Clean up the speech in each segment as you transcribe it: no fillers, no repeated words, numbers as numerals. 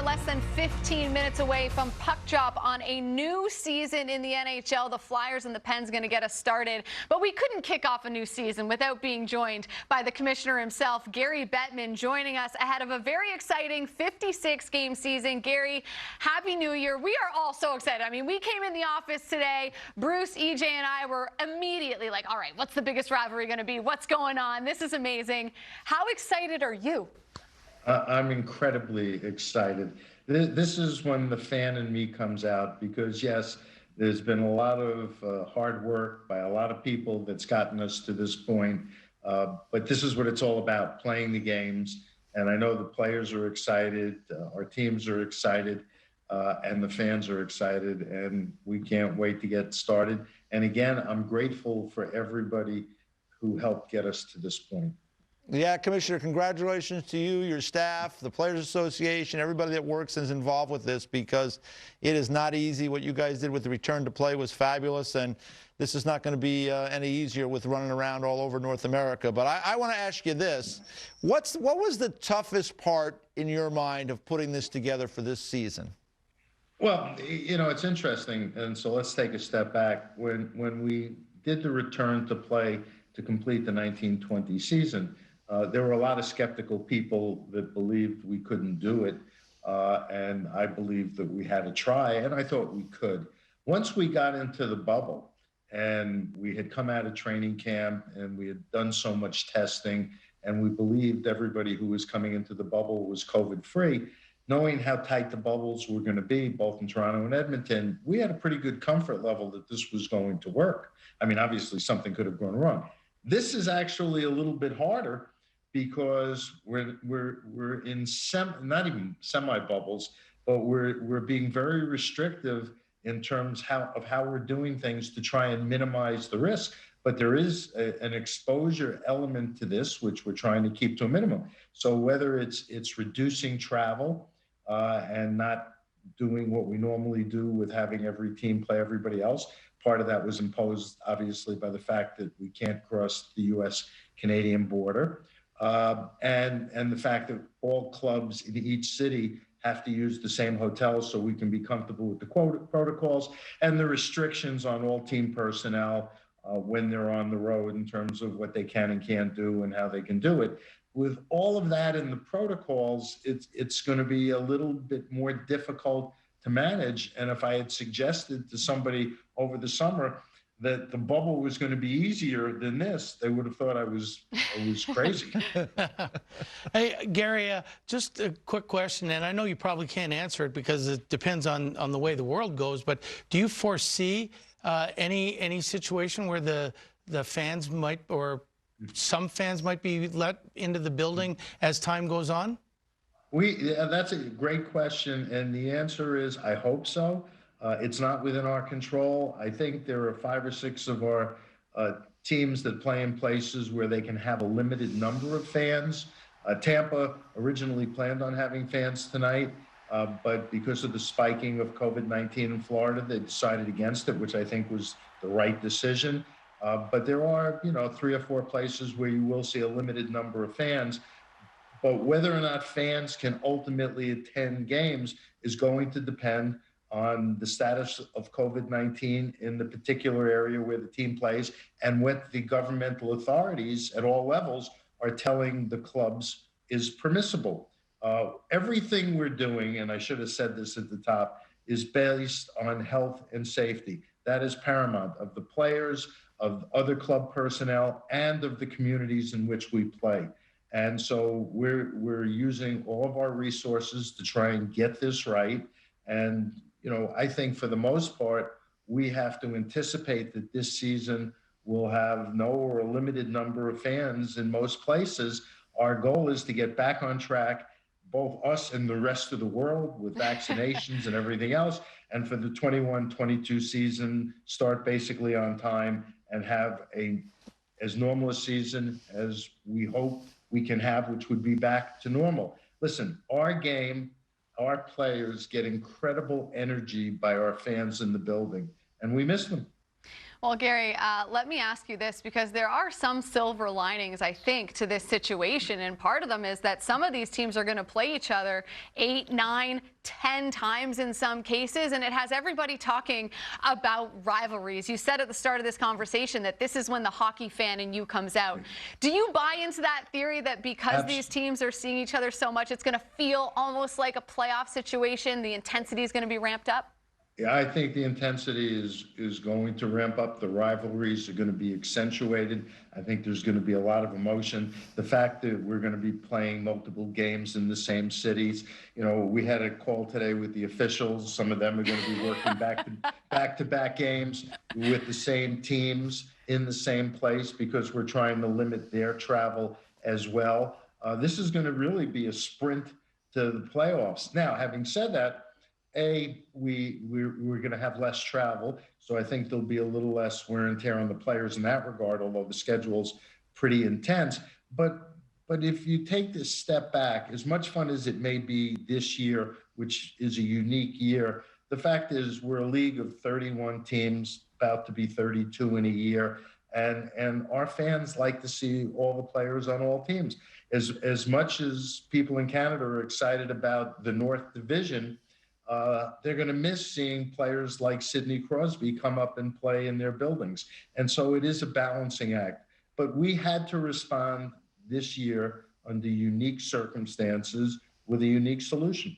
less than 15 minutes away from puck drop on a new season in the NHL. The Flyers and the Pens going to get us started. But we couldn't kick off a new season without being joined by the commissioner himself, Gary Bettman, joining us ahead of a very exciting 56-game season. Gary, Happy New Year. We are all so excited. I mean, we came in the office today. Bruce, EJ, and I were immediately like, all right, what's the biggest rivalry going to be? What's going on? This is amazing. How excited are you? I'm incredibly excited. This is when the fan in me comes out because, yes, there's been a lot of hard work by a lot of people that's gotten us to this point. But this is what it's all about, playing the games. And I know the players are excited, our teams are excited, and the fans are excited. And we can't wait to get started. And again, I'm grateful for everybody who helped get us to this point. Yeah, Commissioner, congratulations to you, your staff, the Players Association, everybody that works and is involved with this, because it is not easy. What you guys did with the return to play was fabulous, and this is not going to be any easier with running around all over North America. But I want to ask you this. What was the toughest part in your mind of putting this together for this season? Well, you know, it's interesting, and so let's take a step back. When we did the return to play to complete the 1920 season, there were a lot of skeptical people that believed we couldn't do it, and I believed that we had to try, and I thought we could. Once we got into the bubble and we had come out of training camp and we had done so much testing and we believed everybody who was coming into the bubble was COVID-free, knowing how tight the bubbles were going to be, both in Toronto and Edmonton, we had a pretty good comfort level that this was going to work. I mean, obviously something could have gone wrong. This is actually a little bit harder because we're in not even semi-bubbles, but we're being very restrictive in terms of how we're doing things to try and minimize the risk. But there is an exposure element to this, which we're trying to keep to a minimum. So whether it's reducing travel and not doing what we normally do with having every team play everybody else, part of that was imposed, obviously, by the fact that we can't cross the U.S.-Canadian border. And the fact that all clubs in each city have to use the same hotels so we can be comfortable with the protocols and the restrictions on all team personnel when they're on the road in terms of what they can and can't do and how they can do it. With all of that in the protocols, it's going to be a little bit more difficult to manage. And if I had suggested to somebody over the summer that the bubble was going to be easier than this, they would have thought I was crazy. Hey, Gary, just a quick question, and I know you probably can't answer it because it depends on the way the world goes, but do you foresee any situation where the fans might, or some fans might be let into the building as time goes on? That's a great question, and the answer is I hope so. It's not within our control. I think there are 5 or 6 of our teams that play in places where they can have a limited number of fans. Tampa originally planned on having fans tonight, but because of the spiking of COVID-19 in Florida, they decided against it, which I think was the right decision. But there are, 3 or 4 places where you will see a limited number of fans. But whether or not fans can ultimately attend games is going to depend on the status of COVID-19 in the particular area where the team plays and what the governmental authorities at all levels are telling the clubs is permissible. Everything we're doing, and I should have said this at the top, is based on health and safety. That is paramount, of the players, of other club personnel, and of the communities in which we play. And so we're using all of our resources to try and get this right. And I think for the most part, we have to anticipate that this season will have no or a limited number of fans in most places. Our goal is to get back on track, both us and the rest of the world, with vaccinations and everything else, and for the 21-22 season, start basically on time and have as normal a season as we hope we can have, which would be back to normal. Listen, our game, our players get incredible energy by our fans in the building, and we miss them. Well, Gary, let me ask you this, because there are some silver linings, I think, to this situation. And part of them is that some of these teams are going to play each other 8, 9, 10 times in some cases. And it has everybody talking about rivalries. You said at the start of this conversation that this is when the hockey fan in you comes out. Do you buy into that theory that because these teams are seeing each other so much, it's going to feel almost like a playoff situation? The intensity is going to be ramped up? Yeah, I think the intensity is going to ramp up. The rivalries are going to be accentuated. I think there's going to be a lot of emotion. The fact that we're going to be playing multiple games in the same cities. You know, we had a call today with the officials. Some of them are going to be working back-to-back games with the same teams in the same place because we're trying to limit their travel as well. This is going to really be a sprint to the playoffs. Now, having said that, we're going to have less travel, so I think there'll be a little less wear and tear on the players in that regard, although the schedule's pretty intense. But if you take this step back, as much fun as it may be this year, which is a unique year, the fact is we're a league of 31 teams, about to be 32 in a year, and our fans like to see all the players on all teams. As much as people in Canada are excited about the North Division, they're going to miss seeing players like Sidney Crosby come up and play in their buildings. And so it is a balancing act. But we had to respond this year under unique circumstances with a unique solution.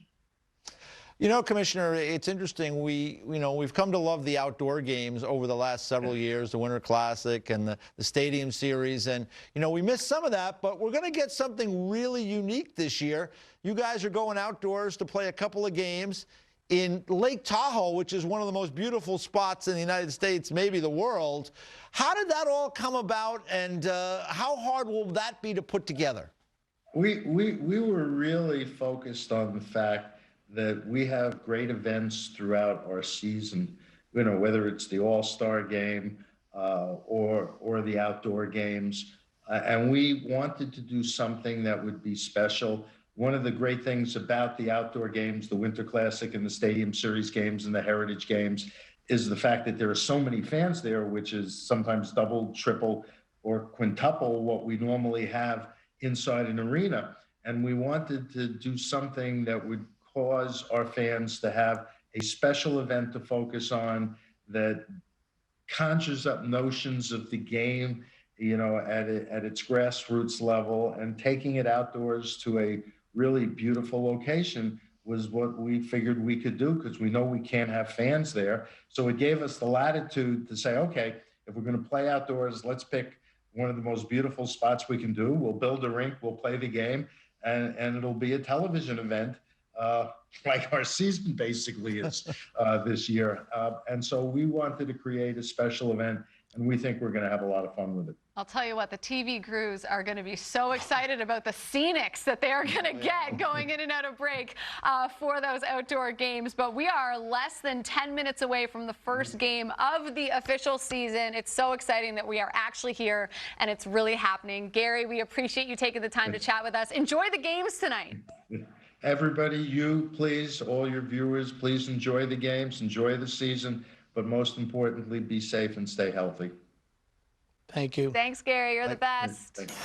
You know, Commissioner, it's interesting. We've come to love the outdoor games over the last several years, the Winter Classic and the Stadium Series. And, we missed some of that, but we're going to get something really unique this year. You guys are going outdoors to play a couple of games in Lake Tahoe, which is one of the most beautiful spots in the United States, maybe the world. How did that all come about, and how hard will that be to put together? We were really focused on the fact that we have great events throughout our season, whether it's the All-Star game or the outdoor games. And we wanted to do something that would be special. One of the great things about the outdoor games, the Winter Classic and the Stadium Series games and the Heritage Games, is the fact that there are so many fans there, which is sometimes double, triple, or quintuple what we normally have inside an arena. And we wanted to do something that would cause our fans to have a special event to focus on that conjures up notions of the game, at its grassroots level, and taking it outdoors to a really beautiful location was what we figured we could do, because we know we can't have fans there. So it gave us the latitude to say, okay, if we're going to play outdoors, let's pick one of the most beautiful spots we can do. We'll build a rink, we'll play the game, and it'll be a television event, like our season basically is this year. And so we wanted to create a special event, and we think we're going to have a lot of fun with it. I'll tell you what, the TV crews are going to be so excited about the scenics that they are going to get going in and out of break for those outdoor games. But we are less than 10 minutes away from the first game of the official season. It's so exciting that we are actually here and it's really happening. Gary, we appreciate you taking the time to chat with us. Enjoy the games tonight. Everybody, you please, all your viewers, please enjoy the games, enjoy the season, but most importantly, be safe and stay healthy. Thank you. Thanks, Gary. You're the best. Thanks.